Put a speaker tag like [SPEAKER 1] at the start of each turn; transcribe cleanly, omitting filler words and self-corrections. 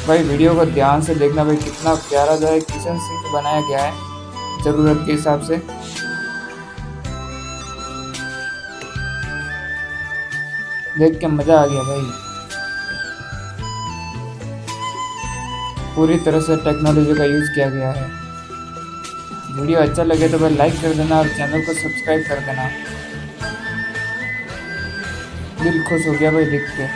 [SPEAKER 1] भाई वीडियो को ध्यान से देखना भाई, कितना प्यारा जो है किचन सिंक बनाया गया है ज़रूरत के हिसाब से। देख के मज़ा आ गया भाई। पूरी तरह से टेक्नोलॉजी का यूज़ किया गया है। वीडियो अच्छा लगे तो भाई लाइक कर देना और चैनल को सब्सक्राइब कर देना। दिल खुश हो गया भाई देख के।